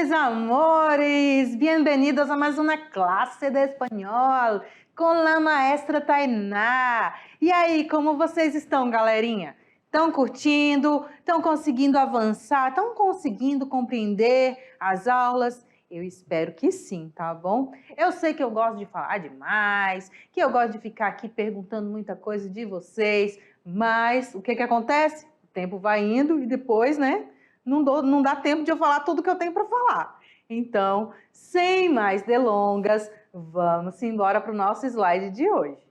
mis amores, bienvenidos a mais uma classe de espanhol com a maestra Tainá. E aí, como vocês estão, galerinha? Estão curtindo? Estão conseguindo avançar? Estão conseguindo compreender as aulas? Eu espero que sim, tá bom? Eu sei que eu gosto de falar demais, que eu gosto de ficar aqui perguntando muita coisa de vocês, mas o que acontece? O tempo vai indo e depois, né? Não dá tempo de eu falar tudo que eu tenho para falar. Então, sem mais delongas, vamos embora para o nosso slide de hoje.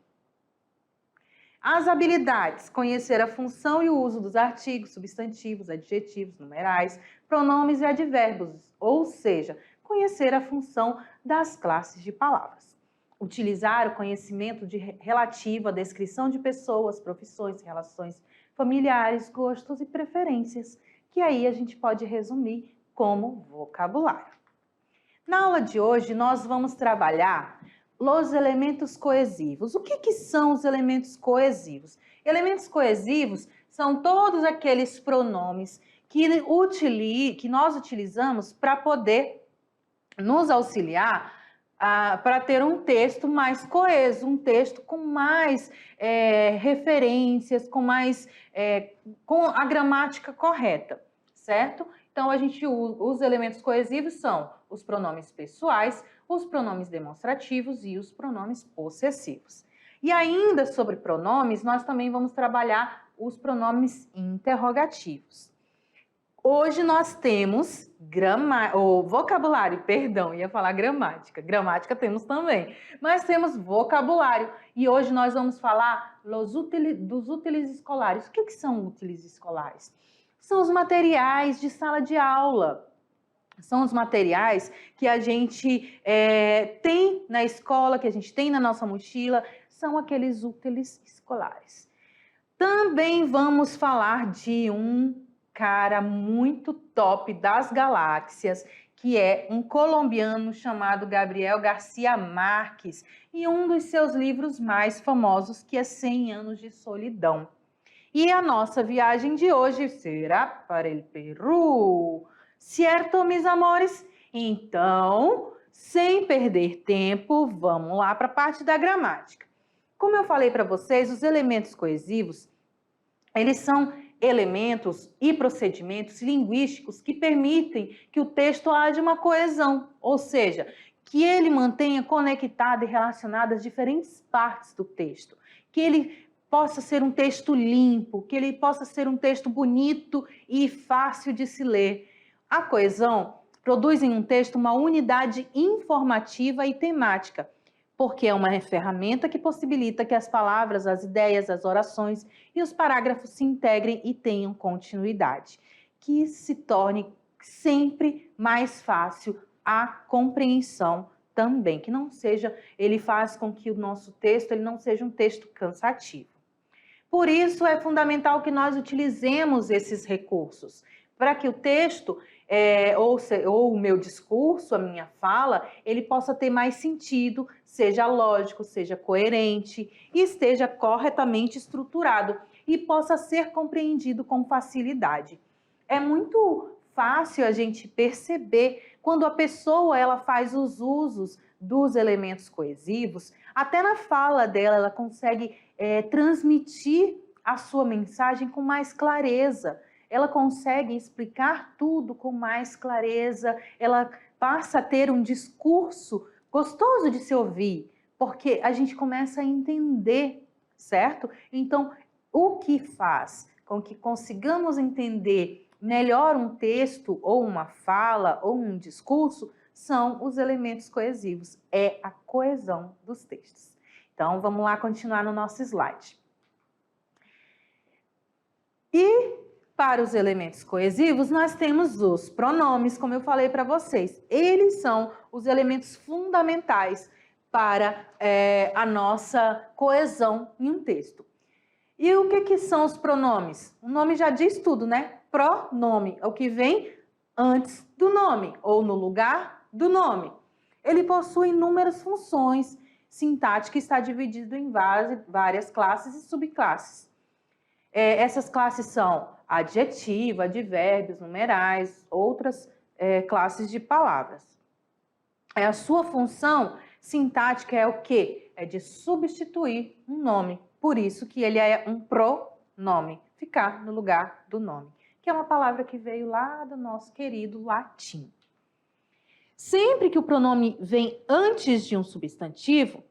As habilidades: conhecer a função e o uso dos artigos, substantivos, adjetivos, numerais, pronomes e advérbios, ou seja, conhecer a função das classes de palavras. Utilizar o conhecimento relativo à descrição de pessoas, profissões, relações familiares, gostos e preferências, que aí a gente pode resumir como vocabulário. Na aula de hoje, nós vamos trabalhar os elementos coesivos. O que são os elementos coesivos? Elementos coesivos são todos aqueles pronomes que nós utilizamos para poder nos auxiliar para ter um texto mais coeso, um texto com mais referências, com a gramática correta, certo? Então, os elementos coesivos são os pronomes pessoais, os pronomes demonstrativos e os pronomes possessivos. E ainda sobre pronomes, nós também vamos trabalhar os pronomes interrogativos. Hoje nós temos vocabulário, perdão, ia falar gramática. Gramática temos também, mas temos vocabulário. E hoje nós vamos falar dos úteis escolares. O que são úteis escolares? São os materiais de sala de aula. São os materiais que a gente tem na escola, que a gente tem na nossa mochila. São aqueles úteis escolares. Também vamos falar de um cara muito top das galáxias, que é um colombiano chamado Gabriel Garcia Marques, e um dos seus livros mais famosos, que é 100 Anos de Solidão. E a nossa viagem de hoje será para o Peru, certo, meus amores? Então, sem perder tempo, vamos lá para a parte da gramática. Como eu falei para vocês, os elementos coesivos, eles são elementos e procedimentos linguísticos que permitem que o texto haja uma coesão, ou seja, que ele mantenha conectado e relacionado as diferentes partes do texto, que ele possa ser um texto limpo, que ele possa ser um texto bonito e fácil de se ler. A coesão produz em um texto uma unidade informativa e temática, porque é uma ferramenta que possibilita que as palavras, as ideias, as orações e os parágrafos se integrem e tenham continuidade, que se torne sempre mais fácil a compreensão também, que não seja, ele faz com que o nosso texto ele não seja um texto cansativo. Por isso é fundamental que nós utilizemos esses recursos, para que o texto, ou o meu discurso, a minha fala, ele possa ter mais sentido, seja lógico, seja coerente e esteja corretamente estruturado e possa ser compreendido com facilidade. É muito fácil a gente perceber quando a pessoa ela faz os usos dos elementos coesivos, até na fala dela ela consegue transmitir a sua mensagem com mais clareza. Ela consegue explicar tudo com mais clareza, ela passa a ter um discurso gostoso de se ouvir, porque a gente começa a entender, certo? Então, o que faz com que consigamos entender melhor um texto, ou uma fala, ou um discurso, são os elementos coesivos, é a coesão dos textos. Então, vamos lá continuar no nosso slide. E para os elementos coesivos, nós temos os pronomes, como eu falei para vocês. Eles são os elementos fundamentais para a nossa coesão em um texto. E o que são os pronomes? O nome já diz tudo, né? Pronome é o que vem antes do nome, ou no lugar do nome. Ele possui inúmeras funções sintáticas e está dividido em várias classes e subclasses. Essas classes são adjetivo, advérbios, numerais, outras classes de palavras. A sua função sintática é o quê? É de substituir um nome. Por isso que ele é um pronome, ficar no lugar do nome, que é uma palavra que veio lá do nosso querido latim. Sempre que o pronome vem antes de um substantivo,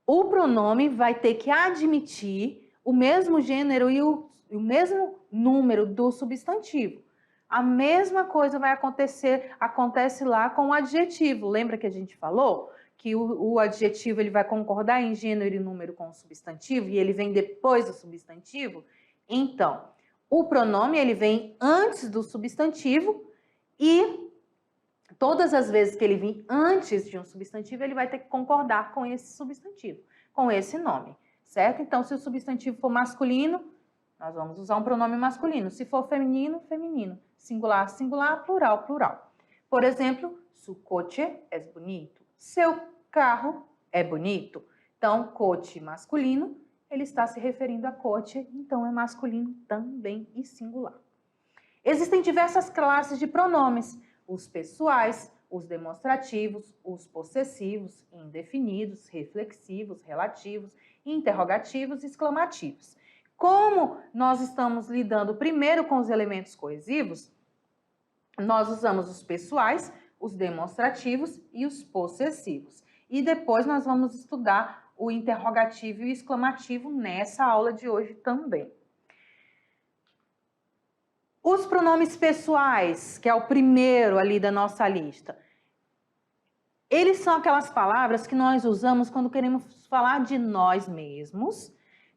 o pronome vai ter que admitir o mesmo gênero e o mesmo número do substantivo. A mesma coisa vai acontecer, acontece lá com o adjetivo. Lembra que a gente falou que o adjetivo ele vai concordar em gênero e número com o substantivo e ele vem depois do substantivo? Então, o pronome ele vem antes do substantivo e todas as vezes que ele vir antes de um substantivo, ele vai ter que concordar com esse substantivo, com esse nome, certo? Então, se o substantivo for masculino, nós vamos usar um pronome masculino. Se for feminino, feminino. Singular, singular, plural, plural. Por exemplo, su coche es bonito. Seu carro é bonito. Então, coche masculino, ele está se referindo a coche, então é masculino também e singular. Existem diversas classes de pronomes. Os pessoais, os demonstrativos, os possessivos, indefinidos, reflexivos, relativos, interrogativos e exclamativos. Como nós estamos lidando primeiro com os elementos coesivos, nós usamos os pessoais, os demonstrativos e os possessivos. E depois nós vamos estudar o interrogativo e o exclamativo nessa aula de hoje também. Os pronomes pessoais, que é o primeiro ali da nossa lista, eles são aquelas palavras que nós usamos quando queremos falar de nós mesmos,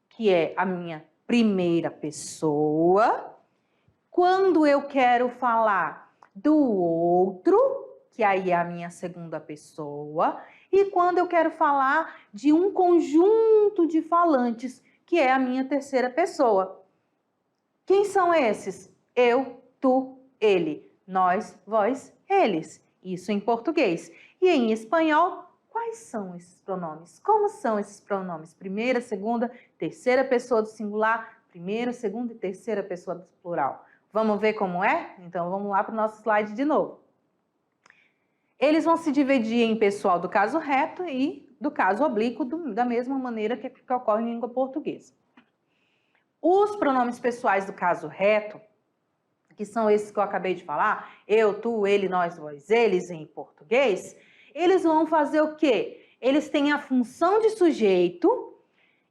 que é a minha primeira pessoa. Quando eu quero falar do outro, que aí é a minha segunda pessoa. E quando eu quero falar de um conjunto de falantes, que é a minha terceira pessoa. Quem são esses? Eu, tu, ele, nós, vós, eles. Isso em português. E em espanhol, quais são esses pronomes? Como são esses pronomes? Primeira, segunda, terceira pessoa do singular, primeira, segunda e terceira pessoa do plural. Vamos ver como é? Então vamos lá para o nosso slide de novo. Eles vão se dividir em pessoal do caso reto e do caso oblíquo, da mesma maneira que ocorre em língua portuguesa. Os pronomes pessoais do caso reto, que são esses que eu acabei de falar, eu, tu, ele, nós, vós, eles em português, eles vão fazer o quê? Eles têm a função de sujeito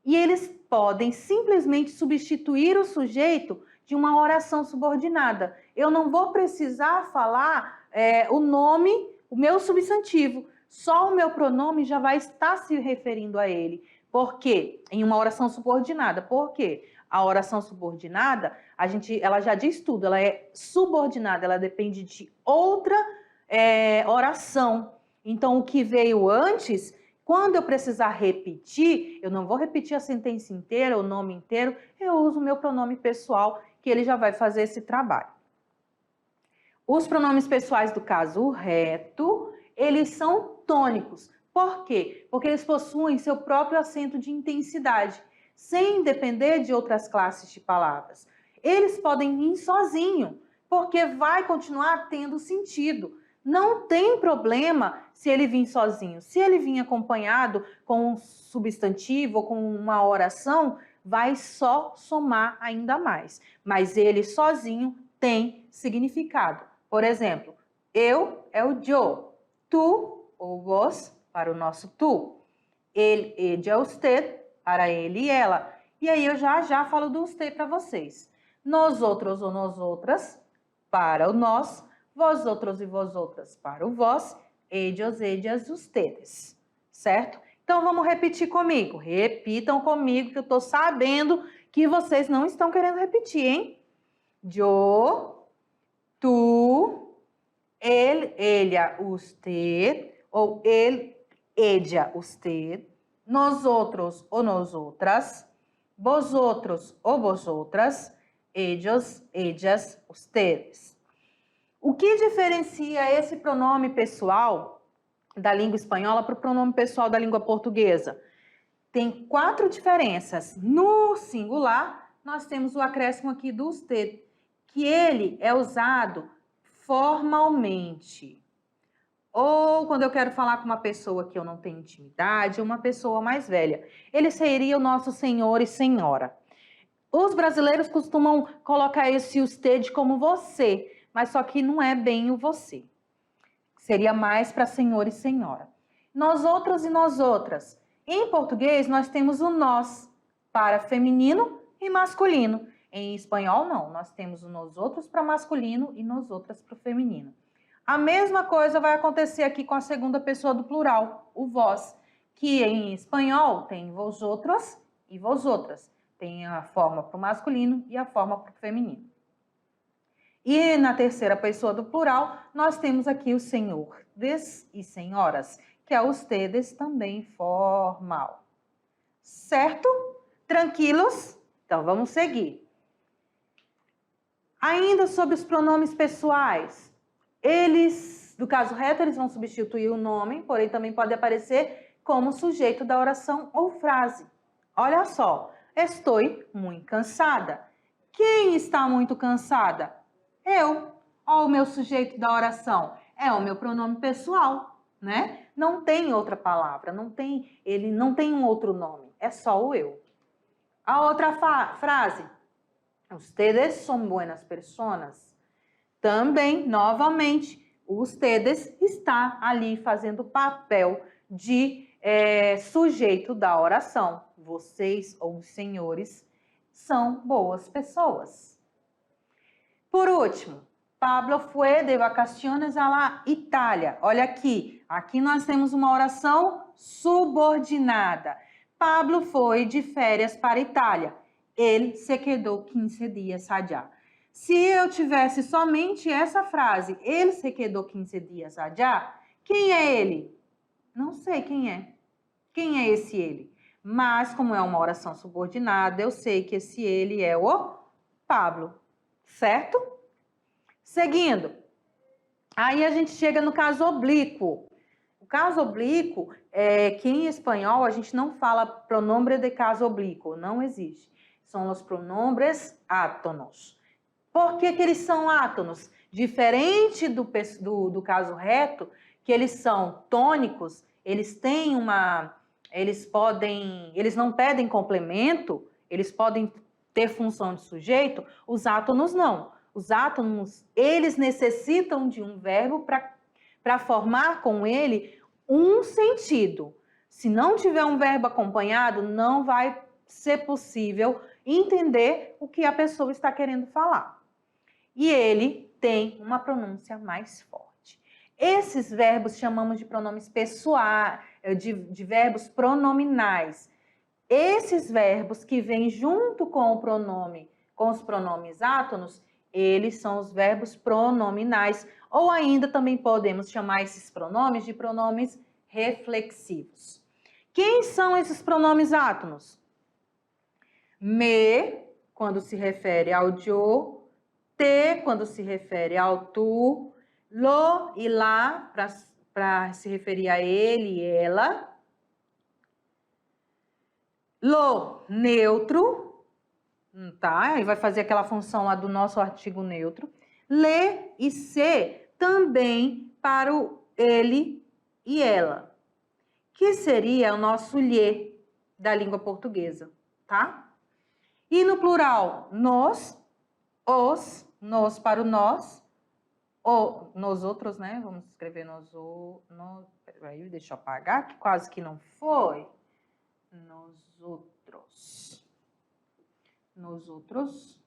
e eles podem simplesmente substituir o sujeito de uma oração subordinada. Eu não vou precisar falar o nome, o meu substantivo, só o meu pronome já vai estar se referindo a ele. Por quê? Em uma oração subordinada. Por quê? A oração subordinada, ela já diz tudo, ela é subordinada, ela depende de outra oração. Então, o que veio antes, quando eu precisar repetir, eu não vou repetir a sentença inteira, o nome inteiro, eu uso o meu pronome pessoal, que ele já vai fazer esse trabalho. Os pronomes pessoais do caso reto, eles são tônicos. Por quê? Porque eles possuem seu próprio acento de intensidade, sem depender de outras classes de palavras. Eles podem vir sozinho, porque vai continuar tendo sentido. Não tem problema se ele vir sozinho. Se ele vir acompanhado com um substantivo ou com uma oração, vai só somar ainda mais. Mas ele sozinho tem significado. Por exemplo, eu é o yo, tu ou vós para o nosso tu, ele, ella, é usted para ele e ela. E aí eu já falo do usted para vocês. Nós outros ou nós outras para o nós, vós outros e vós outras para o vós, ellos, ellas, ustedes. Certo? Então vamos repetir comigo. Repitam comigo que eu estou sabendo que vocês não estão querendo repetir, hein? Yo, tu, ele, ella, usted, ou ele, ella, usted, nós outros ou nós outras, vós outros ou vós outras, ellos, ellas, ustedes. O que diferencia esse pronome pessoal da língua espanhola para o pronome pessoal da língua portuguesa? Tem 4 diferenças. No singular, nós temos o acréscimo aqui do usted, que ele é usado formalmente. Ou quando eu quero falar com uma pessoa que eu não tenho intimidade, uma pessoa mais velha. Ele seria o nosso senhor e senhora. Os brasileiros costumam colocar esse usted como você, mas só que não é bem o você. Seria mais para senhor e senhora. Nós outros e nós outras. Em português, nós temos o nós para feminino e masculino. Em espanhol, não. Nós temos o nós outros para masculino e nós outras para feminino. A mesma coisa vai acontecer aqui com a segunda pessoa do plural, o vós, que em espanhol tem vosotros e vosotras. Tem a forma para o masculino e a forma para o feminino. E na terceira pessoa do plural, nós temos aqui o senhores e senhoras, que é os ustedes também formal. Certo? Tranquilos? Então vamos seguir. Ainda sobre os pronomes pessoais. Eles, do caso reto, eles vão substituir o nome, porém também pode aparecer como sujeito da oração ou frase. Olha só. Estou muito cansada. Quem está muito cansada? Eu. Olha o meu sujeito da oração. É o meu pronome pessoal, né? Não tem outra palavra, ele não tem um outro nome. É só o eu. A outra frase. Ustedes son buenas personas. Também, novamente, ustedes está ali fazendo o papel de sujeito da oração. Vocês ou os senhores são boas pessoas. Por último, Pablo fue de vacaciones a la Itália. Olha aqui, aqui nós temos uma oração subordinada. Pablo foi de férias para a Itália. Ele se quedou 15 dias allá. Se eu tivesse somente essa frase, ele se quedou 15 dias allá, quem é ele? Não sei quem é. Quem é esse ele? Mas, como é uma oração subordinada, eu sei que esse ele é o Pablo, certo? Seguindo. Aí a gente chega no caso oblíquo. O caso oblíquo é que em espanhol a gente não fala pronombre de caso oblíquo, não existe. São os pronombres átonos. Por que eles são átonos? Diferente do caso reto, que eles são tônicos, eles têm eles não pedem complemento, eles podem ter função de sujeito, os átonos não. Os átonos, eles necessitam de um verbo para formar com ele um sentido. Se não tiver um verbo acompanhado, não vai ser possível entender o que a pessoa está querendo falar. E ele tem uma pronúncia mais forte. Esses verbos chamamos de pronomes pessoais, de verbos pronominais. Esses verbos que vêm junto com o pronome, com os pronomes átonos, eles são os verbos pronominais, ou ainda também podemos chamar esses pronomes de pronomes reflexivos. Quem são esses pronomes átonos? Me, quando se refere ao yo, te, quando se refere ao tu, lo e lá, para se referir a ele e ela. Lo, neutro, tá? Aí vai fazer aquela função lá do nosso artigo neutro. Le e se, também para o ele e ela, que seria o nosso lhe da língua portuguesa, tá? E no plural, nos, os, nos para o nós, ou nos outros, né? Vamos escrever peraí, deixa eu apagar, que quase que não foi. Nos outros. Nos outros.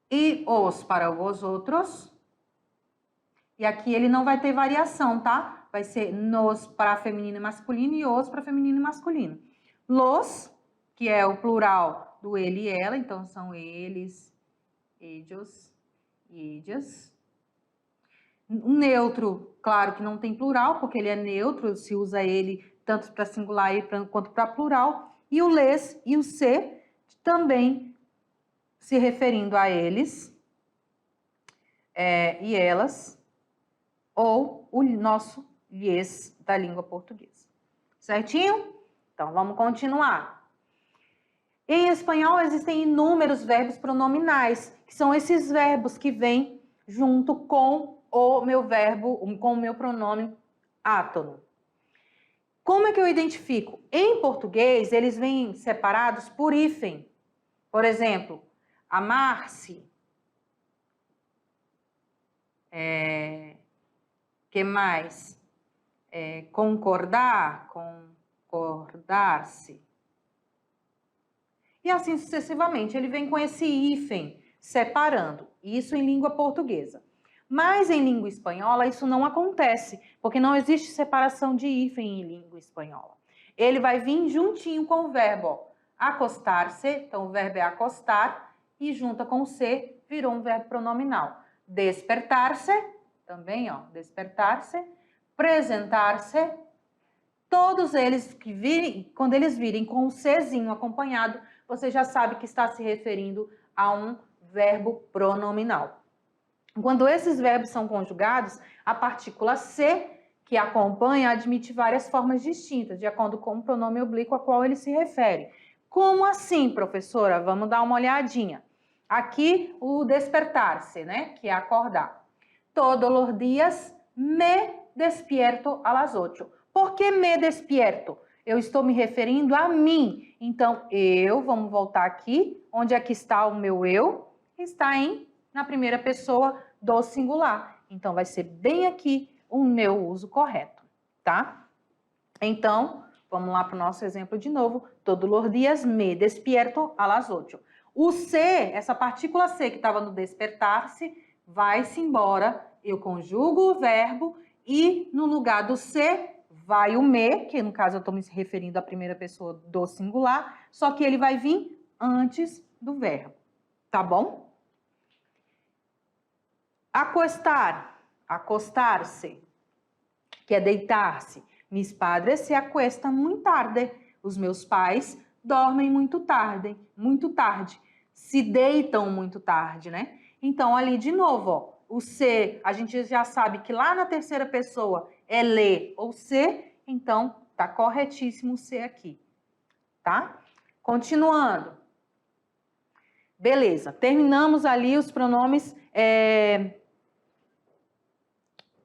E os para os outros. E aqui ele não vai ter variação, tá? Vai ser nos para feminino e masculino e os para feminino e masculino. Los, que é o plural do ele e ela, então são eles, ellos e ellas. O neutro, claro que não tem plural, porque ele é neutro, se usa ele tanto para singular quanto para plural. E o les e o se, também se referindo a eles e elas, ou o nosso lhes da língua portuguesa. Certinho? Então, vamos continuar. Em espanhol, existem inúmeros verbos pronominais, que são esses verbos que vêm junto com o meu verbo, com o meu pronome átono. Como é que eu identifico? Em português, eles vêm separados por hífen. Por exemplo, amar-se. Que mais? Concordar, concordar-se. E assim sucessivamente, ele vem com esse hífen separando, isso em língua portuguesa. Mas em língua espanhola isso não acontece, porque não existe separação de hífen em língua espanhola. Ele vai vir juntinho com o verbo, ó, acostar-se, então o verbo é acostar, e junta com o se, virou um verbo pronominal. Despertar-se, também, ó, despertar-se, apresentar-se, todos eles que virem, quando eles virem com o sezinho acompanhado, você já sabe que está se referindo a um verbo pronominal. Quando esses verbos são conjugados, a partícula se, que acompanha, admite várias formas distintas, de acordo com o pronome oblíquo a qual ele se refere. Como assim, professora? Vamos dar uma olhadinha. Aqui, o despertar-se, né? Que é acordar. Todos os dias me despierto a las 8. Por que me despierto? Eu estou me referindo a mim. Então, eu, vamos voltar aqui. Onde é que está o meu eu? Está na primeira pessoa do singular. Então, vai ser bem aqui o meu uso correto, tá? Então, vamos lá para o nosso exemplo de novo. Todos os dias me despierto a las 8. O se, essa partícula se que estava no despertar-se, vai-se embora. Eu conjugo o verbo e no lugar do se vai o me, que no caso eu estou me referindo à primeira pessoa do singular, só que ele vai vir antes do verbo, tá bom? Acostar, acostar-se, que é deitar-se. Mis padres se acuestam muito tarde. Os meus pais dormem muito tarde, se deitam muito tarde, né? Então, ali de novo, ó, o se, a gente já sabe que lá na terceira pessoa é le ou se, então tá corretíssimo o se aqui, tá? Continuando. Beleza, terminamos ali os pronomes,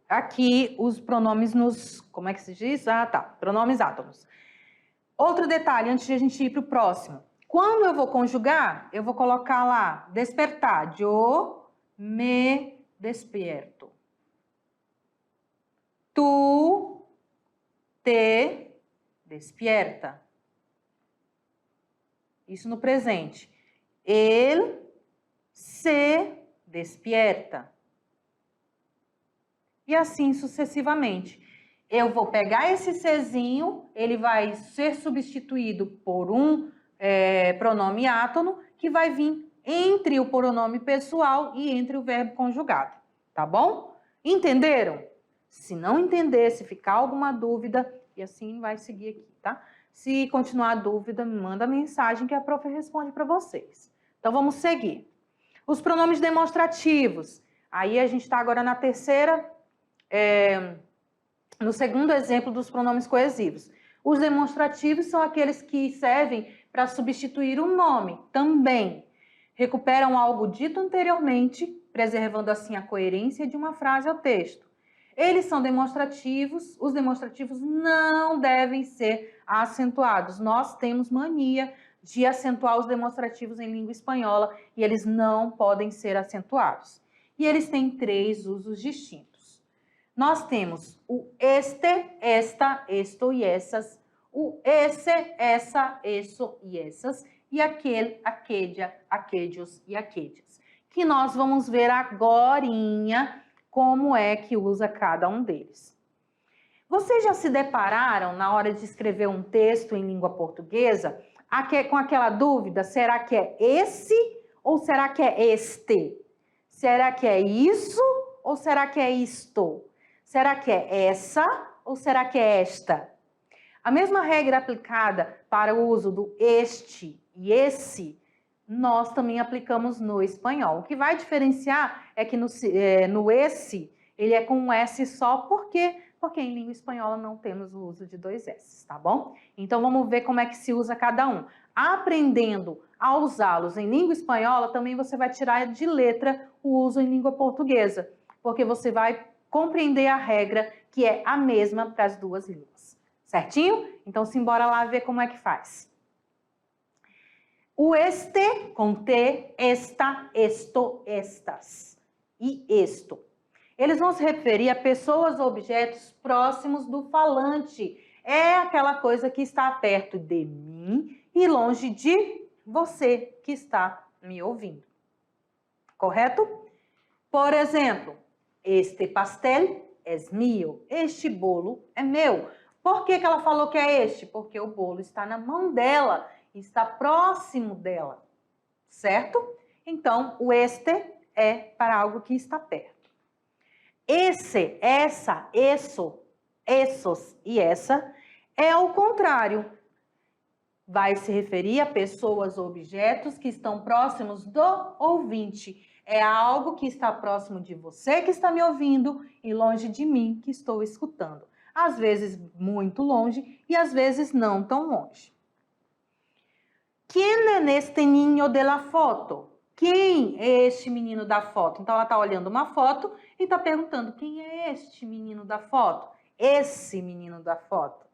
aqui os pronomes nos, como é que se diz? Ah, tá, pronomes átomos. Outro detalhe, antes de a gente ir para o próximo. Quando eu vou conjugar, eu vou colocar lá, despertar, yo me despierto. Tu te despierta. Isso no presente. Él se despierta. E assim sucessivamente. Eu vou pegar esse sezinho, ele vai ser substituído por um pronome átono, que vai vir entre o pronome pessoal e entre o verbo conjugado, tá bom? Entenderam? Se não entender, se ficar alguma dúvida, e assim vai seguir aqui, tá? Se continuar a dúvida, me manda mensagem que a prof responde para vocês. Então, vamos seguir. Os pronomes demonstrativos. Aí, a gente está agora na terceira, no segundo exemplo dos pronomes coesivos. Os demonstrativos são aqueles que servem para substituir um nome, também. Recuperam algo dito anteriormente, preservando assim a coerência de uma frase ou texto. Eles são demonstrativos, os demonstrativos não devem ser acentuados. Nós temos mania de acentuar os demonstrativos em língua espanhola e eles não podem ser acentuados. E eles têm 3 usos distintos. Nós temos o este, esta, esto e essas, o esse, essa, eso e essas, e aquele, aquedia, aquedios e aquedias, que nós vamos ver agorinha como é que usa cada um deles. Vocês já se depararam na hora de escrever um texto em língua portuguesa com aquela dúvida, será que é esse ou será que é este? Será que é isso ou será que é isto? Será que é essa ou será que é esta? A mesma regra aplicada para o uso do este e esse, nós também aplicamos no espanhol. O que vai diferenciar é que no esse, ele é com um S só, porque Porque em língua espanhola não temos o uso de dois S, tá bom? Então vamos ver como é que se usa cada um. Aprendendo a usá-los em língua espanhola, também você vai tirar de letra o uso em língua portuguesa, porque você vai compreender a regra que é a mesma para as duas línguas, certinho? Então simbora lá ver como é que faz. O este com T, esta, esto, estas e esto. Eles vão se referir a pessoas ou objetos próximos do falante. É aquela coisa que está perto de mim e longe de você que está me ouvindo. Correto? Por exemplo, este pastel es mío. Este bolo é meu. Por que ela falou que é este? Porque o bolo está na mão dela, está próximo dela, certo? Então, o este é para algo que está perto. Esse, essa, isso, essos e essa é o contrário. Vai se referir a pessoas ou objetos que estão próximos do ouvinte. É algo que está próximo de você que está me ouvindo e longe de mim que estou escutando. Às vezes muito longe e às vezes não tão longe. ¿Quién es este niño de la foto? Quem é este menino da foto? Então ela está olhando uma foto e está perguntando: quem é este menino da foto? Esse menino da foto.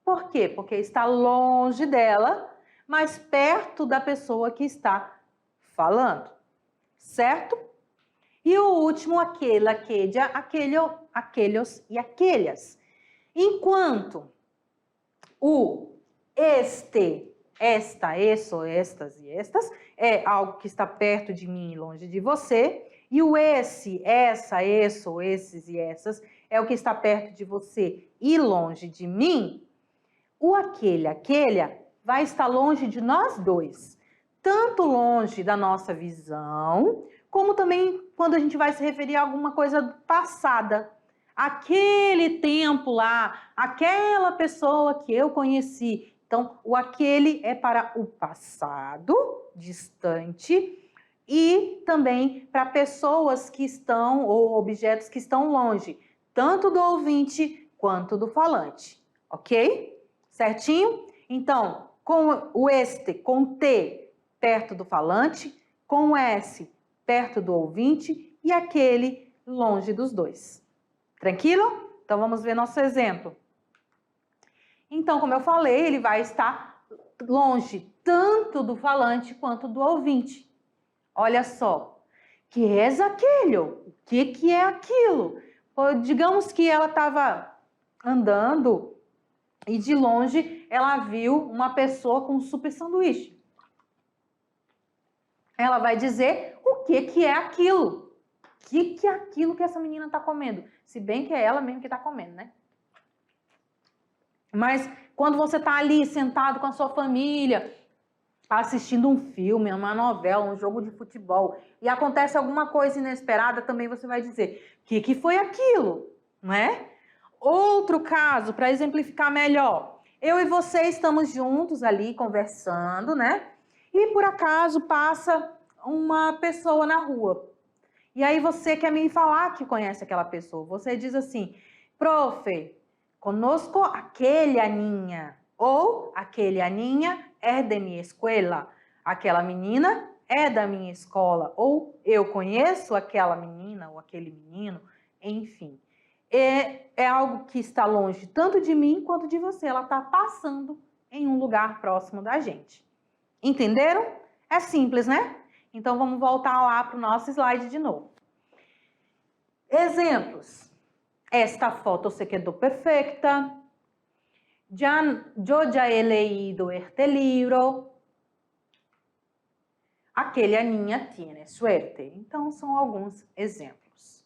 Por quê? Porque está longe dela, mas perto da pessoa que está falando, certo? E o último, aquele, aquella, aquello, aquellos e aquellas. Enquanto o este, esta, isso, estas e estas é algo que está perto de mim e longe de você, e o esse, essa, isso, esses e essas é o que está perto de você e longe de mim, o aquele, aquelha vai estar longe de nós dois, tanto longe da nossa visão, como também quando a gente vai se referir a alguma coisa passada. Aquele tempo lá, aquela pessoa que eu conheci. Então, o aquele é para o passado, distante, e também para pessoas que estão, ou objetos que estão longe, tanto do ouvinte quanto do falante, ok? Certinho? Então, com o este, com T, perto do falante, com o S, perto do ouvinte, e aquele longe dos dois. Tranquilo? Então, vamos ver nosso exemplo. Então, como eu falei, ele vai estar longe tanto do falante quanto do ouvinte. Olha só. Que é aquilo? O que é aquilo? Digamos que ela estava andando e de longe ela viu uma pessoa com um super sanduíche. Ela vai dizer o que é aquilo. O que é aquilo que essa menina está comendo? Se bem que é ela mesmo que está comendo, né? Mas quando você está ali sentado com a sua família, assistindo um filme, uma novela, um jogo de futebol, e acontece alguma coisa inesperada, também você vai dizer, o que foi aquilo? Não é? Outro caso, para exemplificar melhor, eu e você estamos juntos ali conversando, né? E por acaso passa uma pessoa na rua. E aí você quer me falar que conhece aquela pessoa. Você diz assim, profe, conozco aquela niña. Ou aquela niña é de minha escola. Aquela menina é da minha escola. Ou eu conheço aquela menina ou aquele menino. Enfim, é algo que está longe tanto de mim quanto de você. Ela está passando em um lugar próximo da gente. Entenderam? É simples, né? Então vamos voltar lá para o nosso slide de novo. Exemplos. Esta foto se quedó perfecta. Yo ya he leído este libro. Aquela niña tiene suerte. Então, são alguns exemplos.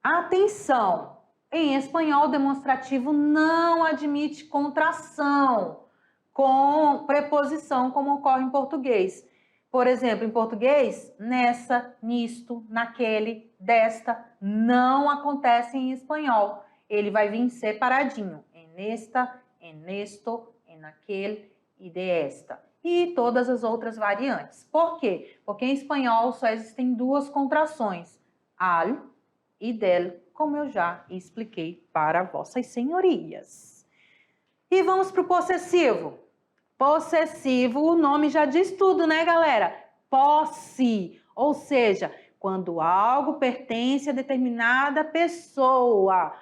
Atenção! Em espanhol, o demonstrativo não admite contração com preposição, como ocorre em português. Por exemplo, em português, nessa, nisto, naquele, desta, não acontece em espanhol. Ele vai vir separadinho. En esta, en esto, en aquel e de esta. E todas as outras variantes. Por quê? Porque em espanhol só existem duas contrações. Al e del como eu já expliquei para vossas senhorias. E vamos para o possessivo. Possessivo, o nome já diz tudo, né, galera? Posse, ou seja, quando algo pertence a determinada pessoa.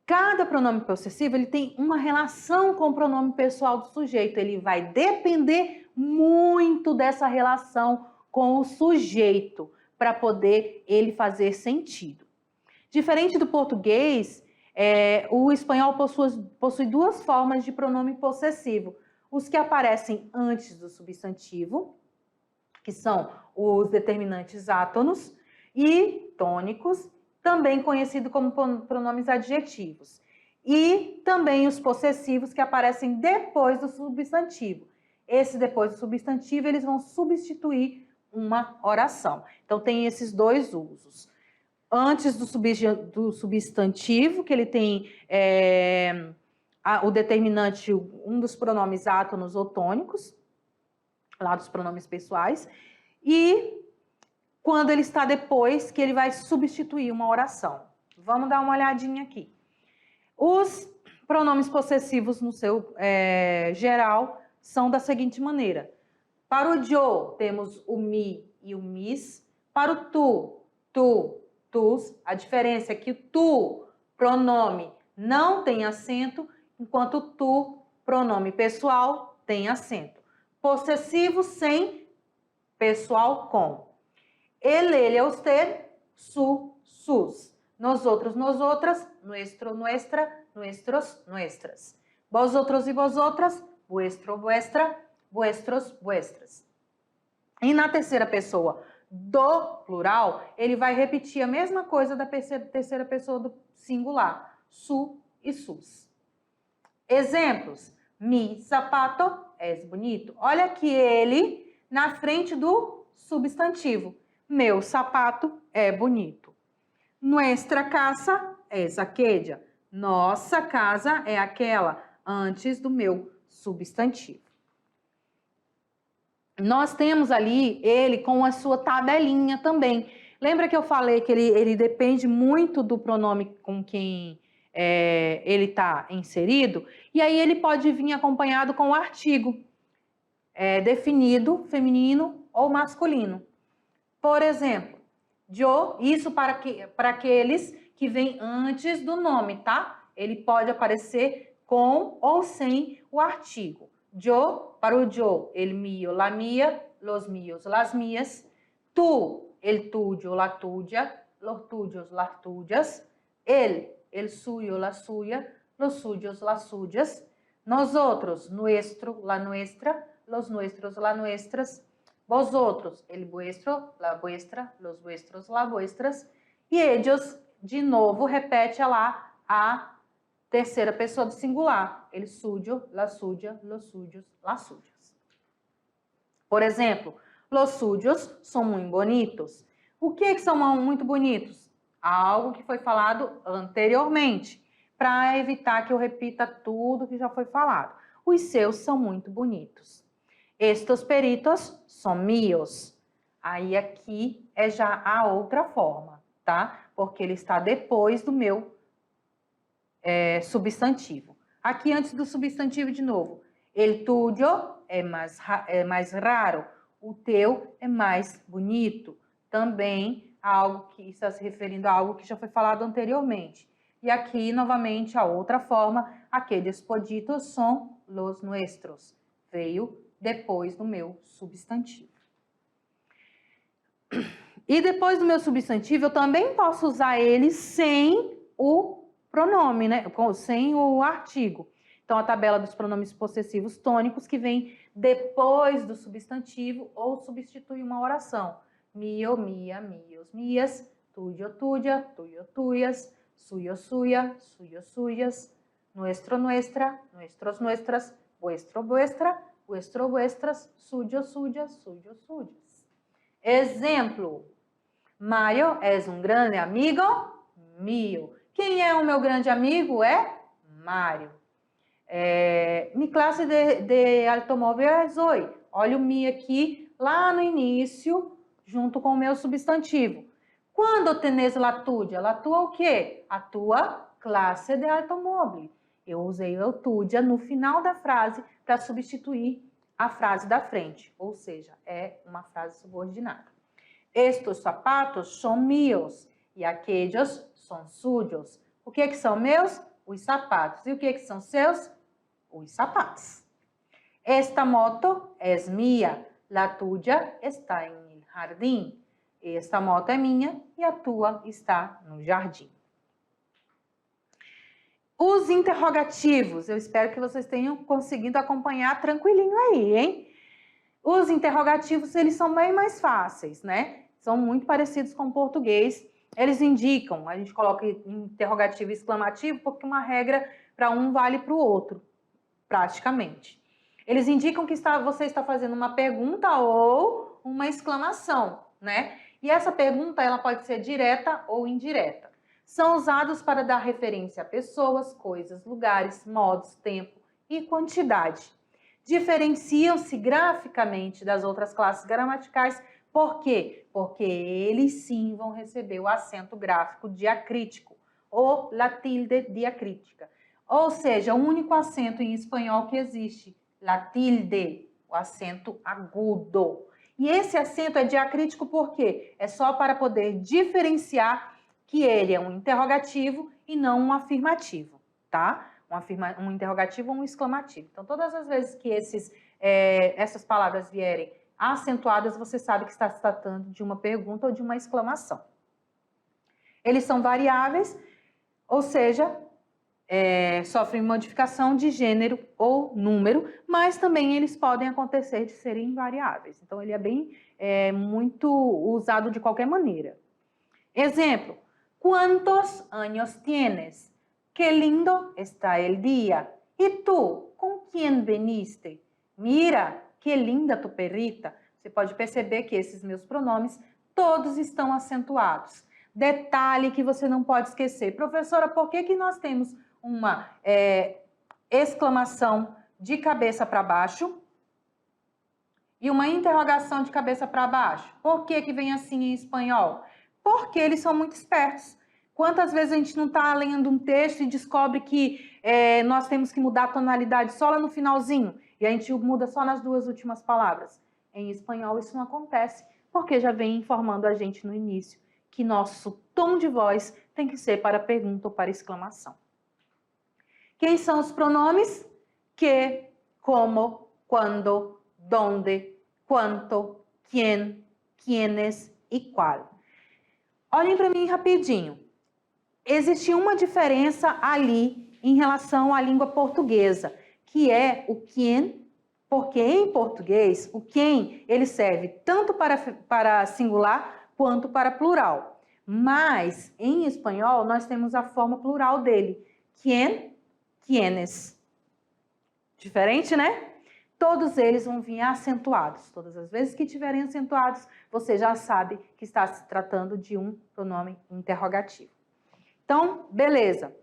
Cada pronome possessivo ele tem uma relação com o pronome pessoal do sujeito. Ele vai depender muito dessa relação com o sujeito para poder ele fazer sentido. Diferente do português, o espanhol possui duas formas de pronome possessivo. Os que aparecem antes do substantivo, que são os determinantes átonos, e tônicos, também conhecido como pronomes adjetivos. E também os possessivos que aparecem depois do substantivo. Esse depois do substantivo, eles vão substituir uma oração. Então, tem esses dois usos. Antes do substantivo, que ele tem o determinante, um dos pronomes átonos ou tônicos, lá dos pronomes pessoais, e quando ele está depois, que ele vai substituir uma oração. Vamos dar uma olhadinha aqui. Os pronomes possessivos no seu geral são da seguinte maneira. Para o yo, temos o mi e o mis. Para o tu, tus. A diferença é que o tu, pronome, não tem acento, enquanto o tu, pronome pessoal, tem acento. Possessivo sem, pessoal com. Ele, usted, su, sus. Nosotros, nosotras, nuestro, nuestra, nuestros, nuestras. Vosotros e vosotras, vuestro, vuestra, vuestros, vuestras. E na terceira pessoa do plural, ele vai repetir a mesma coisa da terceira pessoa do singular. Su e sus. Exemplos. Mi sapato es bonito. Olha aqui ele na frente do substantivo. Meu sapato é bonito. Nuestra casa es aquella. Nossa casa é aquela, antes do meu substantivo. Nós temos ali ele com a sua tabelinha também. Lembra que eu falei que ele depende muito do pronome com quem ele está inserido? E aí ele pode vir acompanhado com o artigo definido, feminino ou masculino. Por exemplo, yo, isso para aqueles que vêm antes do nome, tá? Ele pode aparecer com ou sem o artigo. Yo, para o yo, el mío, la mía, los míos, las mías. Tú, el tuyo, la tuya, los tuyos, las tuyas. El suyo, la suya, los suyos, las suyas. Nosotros, nuestro, la nuestra, los nuestros, las nuestras. Vosotros, el vuestro, la vuestra, los vuestros, las vuestras. E ellos, de novo, repete lá a terceira pessoa do singular. El suyo, la suya, los suyos, las suyas. Por exemplo, los suyos são muito bonitos. O que são muito bonitos? Algo que foi falado anteriormente, para evitar que eu repita tudo que já foi falado. Os seus são muito bonitos. Estos peritos são míos. Aí aqui é já a outra forma, tá? Porque ele está depois do meu substantivo. Aqui antes do substantivo de novo. El tuyo é mais raro. O teu é mais bonito. Também algo que está se referindo a algo que já foi falado anteriormente. E aqui, novamente, a outra forma. Aqueles poditos são los nuestros. Veio depois do meu substantivo. E depois do meu substantivo, eu também posso usar ele sem o pronome, né? Sem o artigo. Então, a tabela dos pronomes possessivos tônicos que vem depois do substantivo ou substitui uma oração. Mio, mia, mios, mias, tuyo, tuya, tuyo, tuyas, suyo, suya, suyo, suyas, nuestro, nuestra, nuestros, nuestras, vuestro, vuestra, vuestro, vuestras, suyo, suyas, suyos, suyas. Exemplo. Mario es un grande amigo mío. Quem é o meu grande amigo? É Mário. Mi classe de automóvel é Zoe. Olha o mi aqui, lá no início, junto com o meu substantivo. Quando tenés la tuya? La tua o quê? A tua classe de automóvel. Eu usei a tuya no final da frase para substituir a frase da frente, ou seja, é uma frase subordinada. Estes sapatos são meus e aqueles são suyos. O que são meus? Os sapatos. E o que são seus? Os sapatos. Esta moto es mía, la tuya está en el jardín. Esta moto é minha e a tua está no jardim. Os interrogativos, eu espero que vocês tenham conseguido acompanhar tranquilinho aí, hein? Os interrogativos, eles são bem mais fáceis, né? São muito parecidos com o português. Eles indicam, a gente coloca interrogativo e exclamativo porque uma regra para um vale para o outro, praticamente. Eles indicam que você está fazendo uma pergunta ou uma exclamação, né? E essa pergunta, ela pode ser direta ou indireta. São usados para dar referência a pessoas, coisas, lugares, modos, tempo e quantidade. Diferenciam-se graficamente das outras classes gramaticais. Por quê? Porque eles sim vão receber o acento gráfico diacrítico ou la tilde diacrítica. Ou seja, o único acento em espanhol que existe, la tilde, o acento agudo. E esse acento é diacrítico por quê? É só para poder diferenciar que ele é um interrogativo e não um afirmativo, tá? Um interrogativo ou um exclamativo. Então, todas as vezes que essas palavras vierem acentuadas, você sabe que está se tratando de uma pergunta ou de uma exclamação. Eles são variáveis, ou seja, sofrem modificação de gênero ou número, mas também eles podem acontecer de serem invariáveis. Então, ele é muito usado de qualquer maneira. Exemplo, ¿cuántos años tienes? Qué lindo está el día. ¿Y tú? ¿Con quién viniste? Mira, que linda tu perrita. Você pode perceber que esses meus pronomes todos estão acentuados. Detalhe que você não pode esquecer. Professora, por que nós temos uma exclamação de cabeça para baixo e uma interrogação de cabeça para baixo? Por que vem assim em espanhol? Porque eles são muito espertos. Quantas vezes a gente não está lendo um texto e descobre que nós temos que mudar a tonalidade só lá no finalzinho e a gente muda só nas duas últimas palavras? Em espanhol isso não acontece, porque já vem informando a gente no início que nosso tom de voz tem que ser para pergunta ou para exclamação. Quem são os pronomes? Que, como, quando, donde, quanto, quién, quiénes e qual. Olhem para mim rapidinho. Existe uma diferença ali em relação à língua portuguesa, que é o quien, porque em português o quem ele serve tanto para singular quanto para plural. Mas em espanhol nós temos a forma plural dele, quien, quienes. Diferente, né? Todos eles vão vir acentuados. Todas as vezes que tiverem acentuados, você já sabe que está se tratando de um pronome interrogativo. Então, beleza.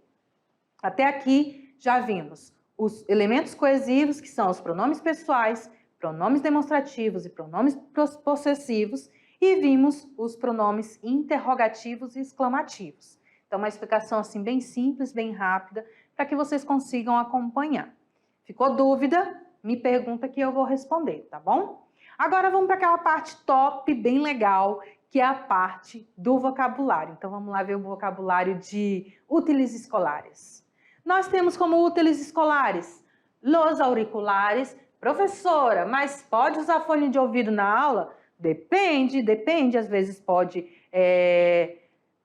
Até aqui já vimos os elementos coesivos, que são os pronomes pessoais, pronomes demonstrativos e pronomes possessivos, e vimos os pronomes interrogativos e exclamativos. Então, uma explicação assim bem simples, bem rápida, para que vocês consigam acompanhar. Ficou dúvida? Me pergunta que eu vou responder, tá bom? Agora vamos para aquela parte top, bem legal, que é a parte do vocabulário. Então vamos lá ver o vocabulário de úteis escolares. Nós temos como úteis escolares los auriculares. Professora, mas pode usar fone de ouvido na aula? Depende. Às vezes pode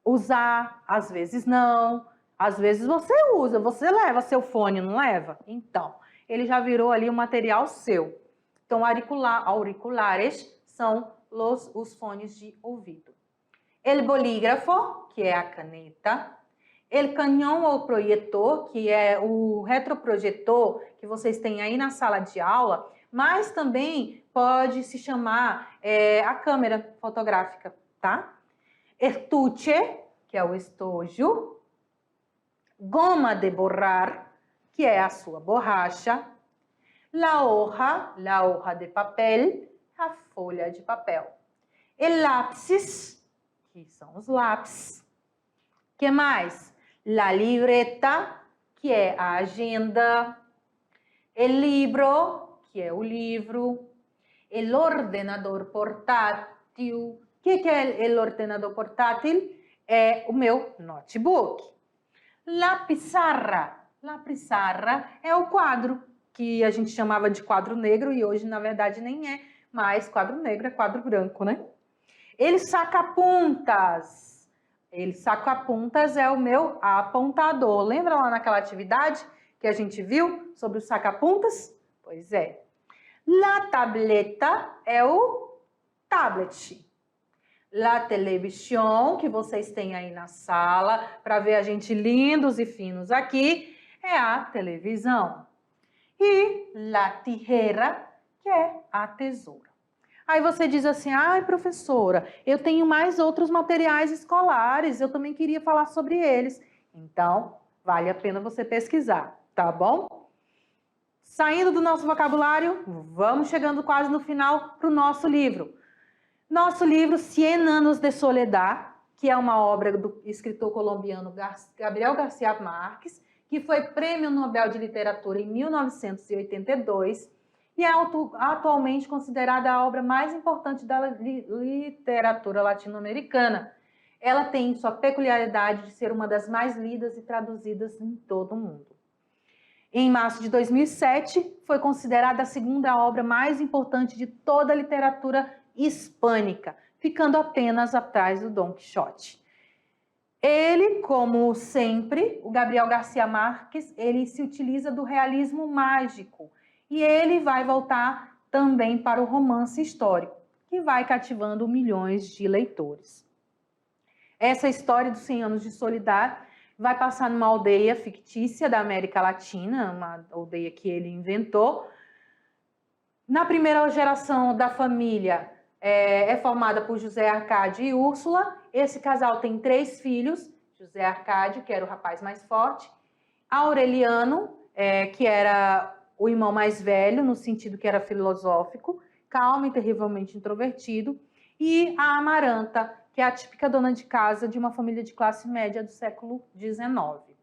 usar, às vezes não. Às vezes você usa, você leva seu fone, não leva? Então, ele já virou ali o material seu. Então, auriculares são os fones de ouvido. El bolígrafo, que é a caneta. El canhão ou projetor, que é o retroprojetor que vocês têm aí na sala de aula, mas também pode se chamar a câmera fotográfica, tá? Estuche, que é o estojo. Goma de borrar, que é a sua borracha. La hoja de papel, a folha de papel. El lápis, que são os lápis. Que mais? La libreta, que é a agenda. El libro, que é o livro. El ordenador portátil. O que é el ordenador portátil? É o meu notebook. La pizarra. La pizarra é o quadro, que a gente chamava de quadro negro e hoje, na verdade, nem é mais quadro negro, é quadro branco, né? Ele saca-puntas. Ele saca-puntas é o meu apontador. Lembra lá naquela atividade que a gente viu sobre o saca-puntas? Pois é. La tableta é o tablet. La televisão, que vocês têm aí na sala, para ver a gente lindos e finos aqui, é a televisão. E la tijera, que é a tesoura. Aí você diz assim, ai professora, eu tenho mais outros materiais escolares, eu também queria falar sobre eles. Então, vale a pena você pesquisar, tá bom? Saindo do nosso vocabulário, vamos chegando quase no final para o nosso livro. Nosso livro, Cien Anos de Soledad, que é uma obra do escritor colombiano Gabriel García Márquez, que foi Prêmio Nobel de Literatura em 1982 e é atualmente considerada a obra mais importante da literatura latino-americana. Ela tem sua peculiaridade de ser uma das mais lidas e traduzidas em todo o mundo. Em março de 2007, foi considerada a segunda obra mais importante de toda a literatura hispânica, ficando apenas atrás do Dom Quixote. Ele, como sempre, o Gabriel García Márquez, ele se utiliza do realismo mágico e ele vai voltar também para o romance histórico, que vai cativando milhões de leitores. Essa história dos 100 anos de Soledad vai passar numa aldeia fictícia da América Latina, uma aldeia que ele inventou. Na primeira geração da família é formada por José Arcádio e Úrsula. Esse casal tem 3 filhos, José Arcádio, que era o rapaz mais forte, Aureliano, que era o irmão mais velho, no sentido que era filosófico, calmo e terrivelmente introvertido, e a Amaranta, que é a típica dona de casa de uma família de classe média do século XIX.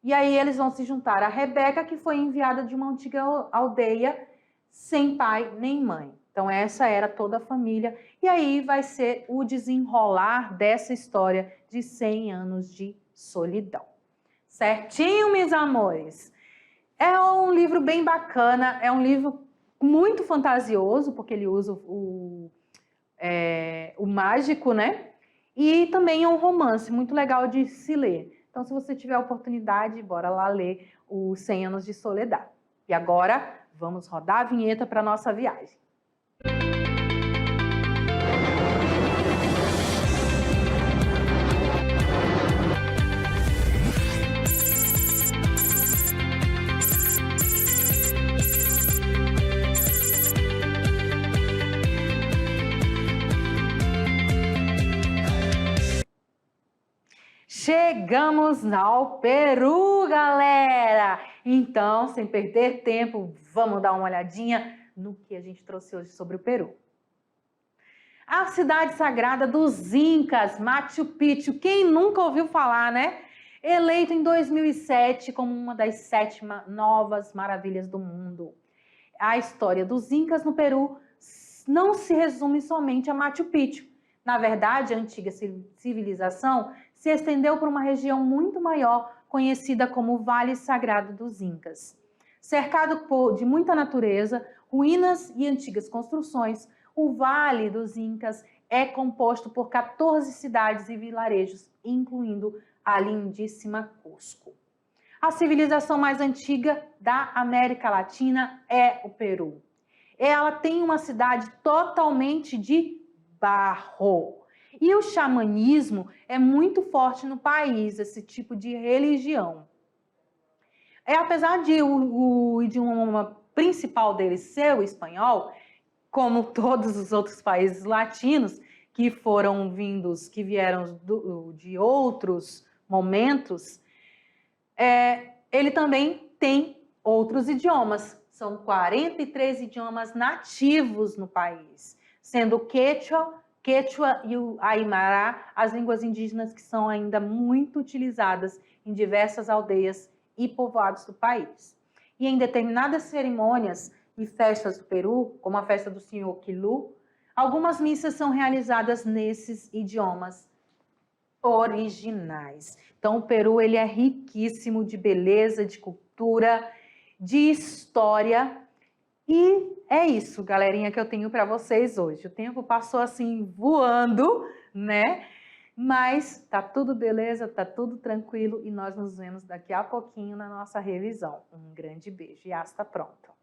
E aí eles vão se juntar a Rebeca, que foi enviada de uma antiga aldeia sem pai nem mãe. Então essa era toda a família. E aí vai ser o desenrolar dessa história de 100 anos de solidão. Certinho, meus amores? É um livro bem bacana, é um livro muito fantasioso, porque ele usa o mágico, né? E também é um romance muito legal de se ler. Então, se você tiver a oportunidade, bora lá ler os 100 Anos de Soledad. E agora, vamos rodar a vinheta para a nossa viagem. Chegamos ao Peru, galera! Então, sem perder tempo, vamos dar uma olhadinha no que a gente trouxe hoje sobre o Peru. A cidade sagrada dos Incas, Machu Picchu. Quem nunca ouviu falar, né? Eleito em 2007 como uma das 7 novas maravilhas do mundo. A história dos Incas no Peru não se resume somente a Machu Picchu. Na verdade, a antiga civilização se estendeu por uma região muito maior, conhecida como Vale Sagrado dos Incas. Cercado de muita natureza, ruínas e antigas construções, o Vale dos Incas é composto por 14 cidades e vilarejos, incluindo a lindíssima Cusco. A civilização mais antiga da América Latina é o Peru. Ela tem uma cidade totalmente de barro. E o xamanismo é muito forte no país, esse tipo de religião. Apesar de o idioma principal deles ser o espanhol, como todos os outros países latinos que vieram de outros momentos, ele também tem outros idiomas. São 43 idiomas nativos no país, sendo o Quechua, Quechua e o Aymara, as línguas indígenas que são ainda muito utilizadas em diversas aldeias e povoados do país. E em determinadas cerimônias e festas do Peru, como a festa do Senhor Quilu, algumas missas são realizadas nesses idiomas originais. Então, o Peru ele é riquíssimo de beleza, de cultura, de história. E é isso, galerinha, que eu tenho para vocês hoje. O tempo passou assim voando, né? Mas tá tudo beleza, tá tudo tranquilo e nós nos vemos daqui a pouquinho na nossa revisão. Um grande beijo e hasta pronto.